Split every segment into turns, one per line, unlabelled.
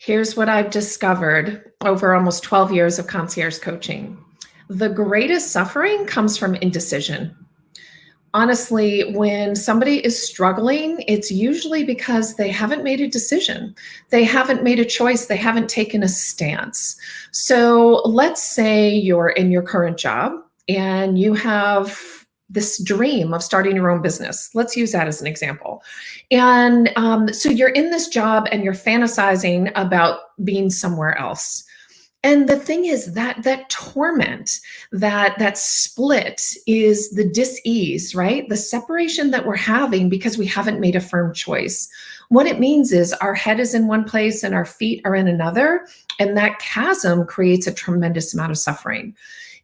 Here's what I've discovered over almost 12 years of concierge coaching. The greatest suffering comes from indecision. Honestly, when somebody is struggling, it's usually because they haven't made a decision. They haven't made a choice. They haven't taken a stance. So let's say you're in your current job and you have this dream of starting your own business. Let's use that as an example. And so you're in this job and you're fantasizing about being somewhere else. And the thing is that torment, that split is the dis-ease, right? The separation that we're having because we haven't made a firm choice. What it means is our head is in one place and our feet are in another, and that chasm creates a tremendous amount of suffering.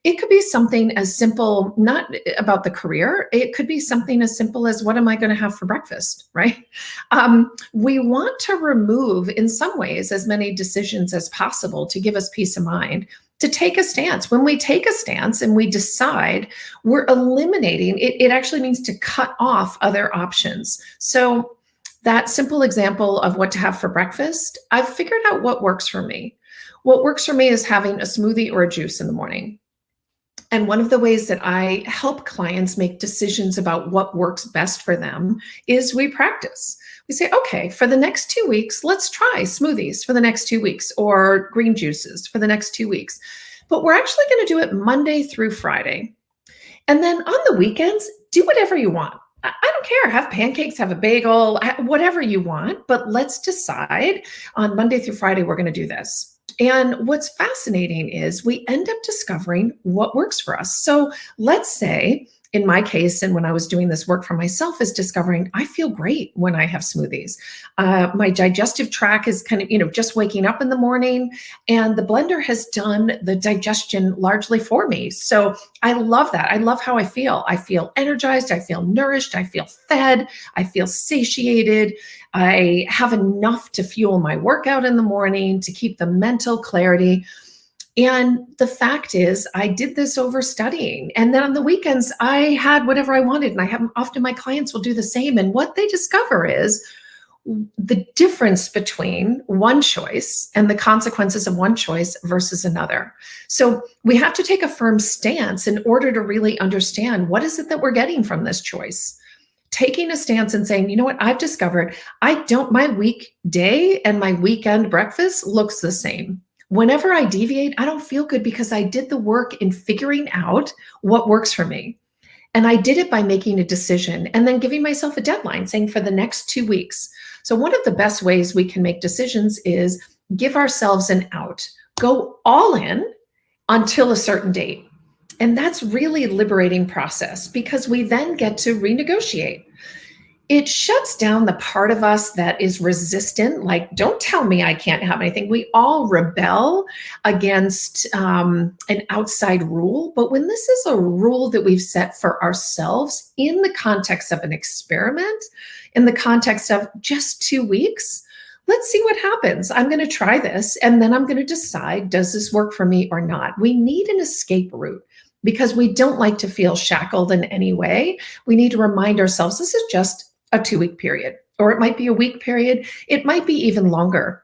It could be something as simple, not about the career. It could be something as simple as, what am I going to have for breakfast, right? We want to remove, in some ways, as many decisions as possible to give us peace of mind, to take a stance. When we take a stance and we decide, we're eliminating, it actually means to cut off other options. So that simple example of what to have for breakfast, I've figured out what works for me. What works for me is having a smoothie or a juice in the morning. And one of the ways that I help clients make decisions about what works best for them is we practice. We say, okay, for the next 2 weeks, let's try smoothies for the next 2 weeks or green juices for the next 2 weeks. But we're actually going to do it Monday through Friday. And then on the weekends, do whatever you want. I don't care. Have pancakes, have a bagel, whatever you want. But let's decide on Monday through Friday, we're going to do this. And what's fascinating is we end up discovering what works for us. So let's say, in my case, and when I was doing this work for myself, is discovering I feel great when I have smoothies. My digestive tract is kind of, just waking up in the morning, and the blender has done the digestion largely for me. So I love that. I love how I feel. I feel energized. I feel nourished. I feel fed. I feel satiated. I have enough to fuel my workout in the morning, to keep the mental clarity. And the fact is, I did this over studying. And then on the weekends, I had whatever I wanted. And I have often my clients will do the same. And what they discover is the difference between one choice and the consequences of one choice versus another. So we have to take a firm stance in order to really understand what is it that we're getting from this choice. Taking a stance and saying, you know what, I've discovered my weekday and my weekend breakfast looks the same. Whenever I deviate, I don't feel good because I did the work in figuring out what works for me. And I did it by making a decision and then giving myself a deadline saying for the next 2 weeks. So one of the best ways we can make decisions is give ourselves an out, go all in until a certain date. And that's really a liberating process because we then get to renegotiate. It shuts down the part of us that is resistant, like, don't tell me I can't have anything. We all rebel against an outside rule. But when this is a rule that we've set for ourselves in the context of an experiment, in the context of just 2 weeks, let's see what happens. I'm going to try this, and then I'm going to decide, does this work for me or not? We need an escape route because we don't like to feel shackled in any way. We need to remind ourselves this is just a 2-week period, or it might be a week period. It might be even longer.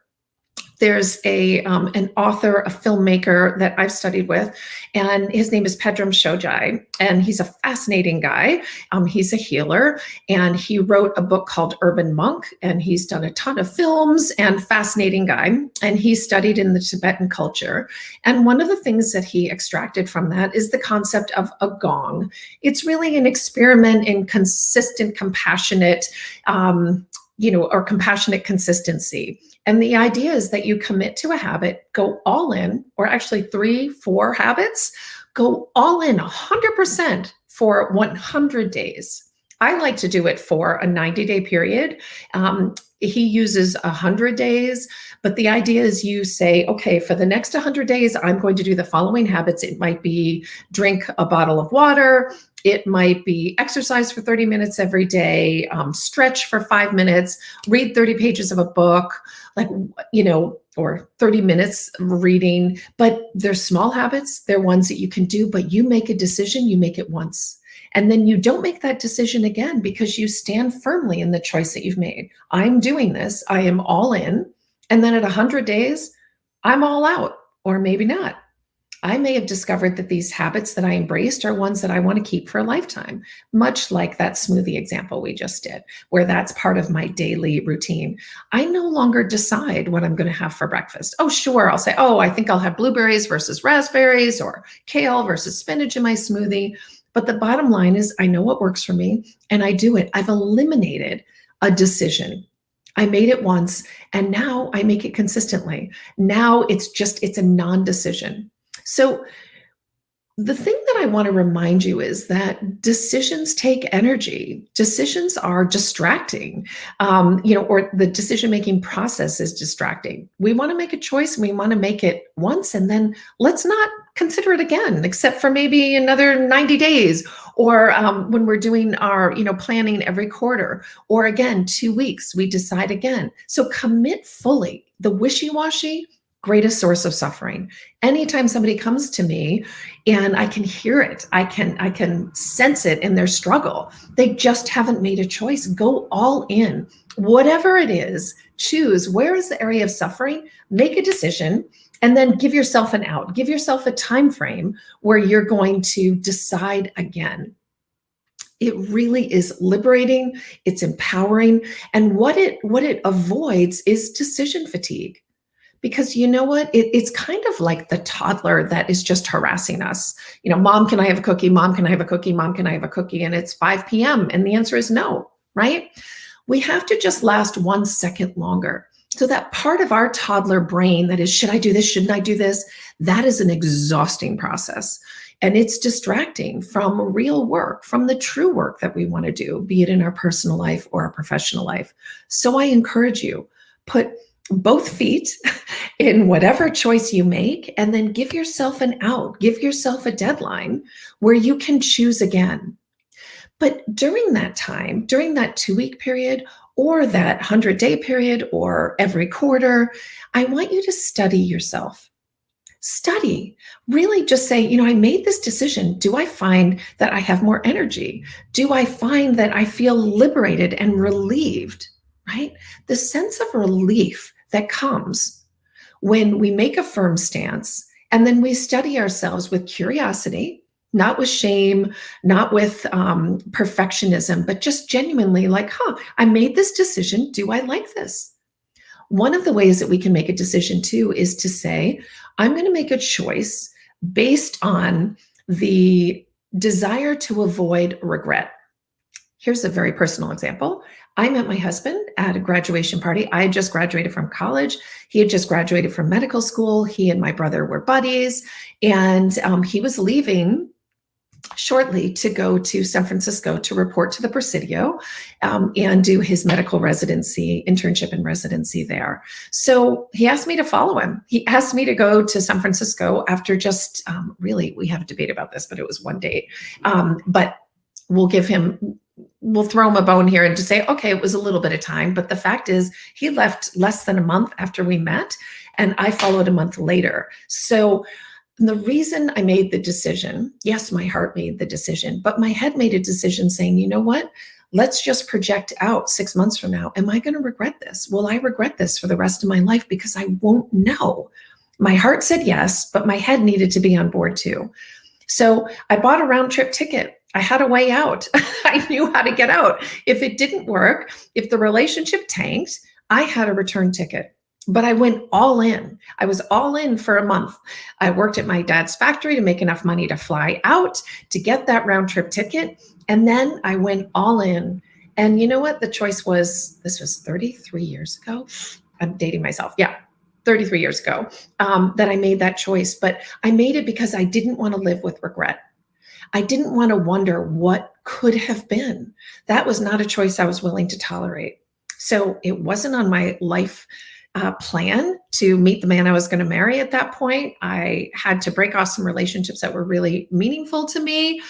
There's an author, a filmmaker that I've studied with, and his name is Pedram Shojai, and he's a fascinating guy. He's a healer, and he wrote a book called Urban Monk, and he's done a ton of films, and fascinating guy, and he studied in the Tibetan culture. And one of the things that he extracted from that is the concept of a gong. It's really an experiment in consistent, compassionate, or compassionate consistency. And the idea is that you commit to a habit, go all in, or actually 3-4 habits, go all in 100% for 100 days. I like to do it for a 90-day period. He uses 100 days, but the idea is you say, okay, for the next 100 days, I'm going to do the following habits. It might be drink a bottle of water. It might be exercise for 30 minutes every day, stretch for 5 minutes, read 30 pages of a book, or 30 minutes reading. But they're small habits. They're ones that you can do, but you make a decision, you make it once. And then you don't make that decision again because you stand firmly in the choice that you've made. I'm doing this. I am all in. And then at 100 days, I'm all out, or maybe not. I may have discovered that these habits that I embraced are ones that I want to keep for a lifetime, much like that smoothie example we just did, where that's part of my daily routine. I no longer decide what I'm going to have for breakfast. Oh, sure, I'll say, oh, I think I'll have blueberries versus raspberries or kale versus spinach in my smoothie. But the bottom line is, I know what works for me and I do it. I've eliminated a decision. I made it once and now I make it consistently. Now it's a non decision. So the thing that I want to remind you is that decisions take energy. Decisions are distracting, or the decision-making process is distracting. We want to make a choice and we want to make it once, and then let's not consider it again, except for maybe another 90 days, or when we're doing our, planning every quarter, or again, 2 weeks, we decide again. So commit fully. The wishy-washy, greatest source of suffering. Anytime somebody comes to me and I can hear it, I can sense it in their struggle. They just haven't made a choice. Go all in. Whatever it is, choose where is the area of suffering, make a decision, and then give yourself an out. Give yourself a time frame where you're going to decide again. It really is liberating, it's empowering, and what it avoids is decision fatigue. Because you know what? It's kind of like the toddler that is just harassing us. Mom, can I have a cookie? Mom, can I have a cookie? Mom, can I have a cookie? And it's 5 p.m. and the answer is no, right? We have to just last 1 second longer. So that part of our toddler brain that is, should I do this? Shouldn't I do this? That is an exhausting process. And it's distracting from real work, from the true work that we want to do, be it in our personal life or our professional life. So I encourage you, put both feet in whatever choice you make, and then give yourself an out, give yourself a deadline where you can choose again. But during that time, during that 2-week period, or that 100-day period, or every quarter, I want you to study yourself. Study, really just say, I made this decision. Do I find that I have more energy? Do I find that I feel liberated and relieved, right? The sense of relief that comes when we make a firm stance and then we study ourselves with curiosity, not with shame, not with perfectionism, but just genuinely like, I made this decision. Do I like this? One of the ways that we can make a decision too is to say, I'm going to make a choice based on the desire to avoid regret. Here's a very personal example. I met my husband at a graduation party. I had just graduated from college. He had just graduated from medical school. He and my brother were buddies, and he was leaving shortly to go to San Francisco to report to the Presidio and do his medical residency, internship and residency there. So he asked me to follow him. He asked me to go to San Francisco after just really, we have a debate about this, but it was one date. But we'll throw him a bone here and just say, okay, it was a little bit of time. But the fact is he left less than a month after we met, and I followed a month later. So the reason I made the decision, yes, my heart made the decision, but my head made a decision saying, you know what? Let's just project out 6 months from now. Am I going to regret this? Will I regret this for the rest of my life? Because I won't know. My heart said yes, but my head needed to be on board too. So I bought a round trip ticket. I had a way out. I knew how to get out. If it didn't work, if the relationship tanked, I had a return ticket. But I went all in. I was all in for a month. I worked at my dad's factory to make enough money to fly out, to get that round trip ticket. And then I went all in. And you know what? The choice was, this was 33 years ago. I'm dating myself. Yeah, 33 years ago that I made that choice. But I made it because I didn't want to live with regret. I didn't want to wonder what could have been. That was not a choice I was willing to tolerate. So it wasn't on my life plan to meet the man I was going to marry at that point. I had to break off some relationships that were really meaningful to me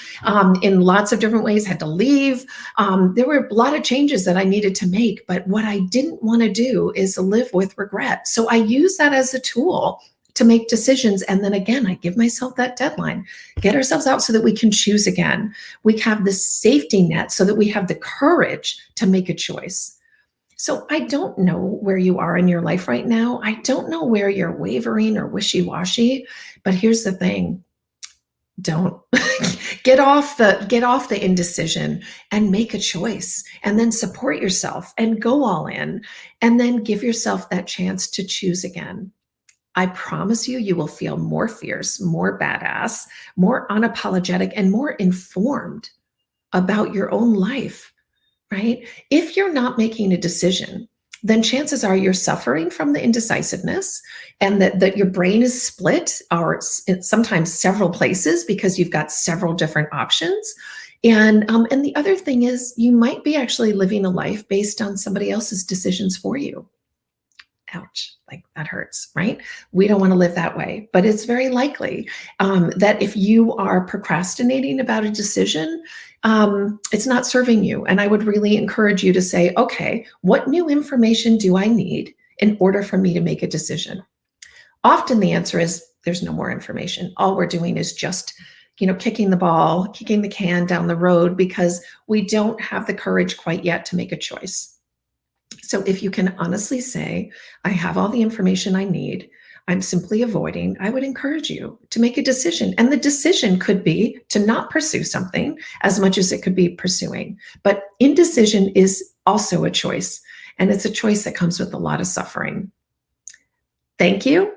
in lots of different ways, had to leave. There were a lot of changes that I needed to make, but what I didn't want to do is live with regret. So I use that as a tool to make decisions. And then again, I give myself that deadline, get ourselves out so that we can choose again. We have this safety net so that we have the courage to make a choice. So I don't know where you are in your life right now. I don't know where you're wavering or wishy-washy, but here's the thing. Don't get off the indecision and make a choice and then support yourself and go all in and then give yourself that chance to choose again. I promise you, you will feel more fierce, more badass, more unapologetic, and more informed about your own life, right? If you're not making a decision, then chances are you're suffering from the indecisiveness and that your brain is split or sometimes several places because you've got several different options. And the other thing is you might be actually living a life based on somebody else's decisions for you. Ouch, like that hurts, right? We don't want to live that way, but it's very likely that if you are procrastinating about a decision, it's not serving you. And I would really encourage you to say, okay, what new information do I need in order for me to make a decision? Often the answer is there's no more information. All we're doing is just kicking the ball, kicking the can down the road because we don't have the courage quite yet to make a choice. So if you can honestly say, I have all the information I need, I'm simply avoiding, I would encourage you to make a decision. And the decision could be to not pursue something as much as it could be pursuing. But indecision is also a choice. And it's a choice that comes with a lot of suffering. Thank you.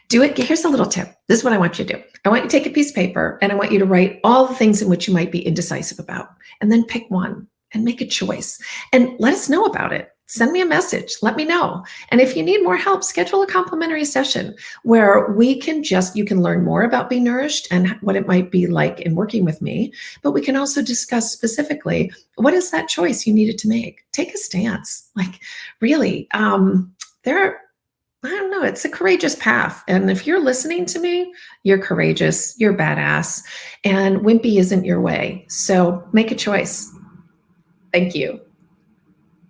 Do it. Here's a little tip. This is what I want you to do. I want you to take a piece of paper and I want you to write all the things in which you might be indecisive about, and then pick one and make a choice and let us know about it. Send me a message. Let me know. And if you need more help, schedule a complimentary session where you can learn more about Be Nourished and what it might be like in working with me. But we can also discuss specifically, what is that choice you needed to make? Take a stance. Like really, I don't know, it's a courageous path. And if you're listening to me, you're courageous, you're badass, and wimpy isn't your way. So make a choice. Thank you.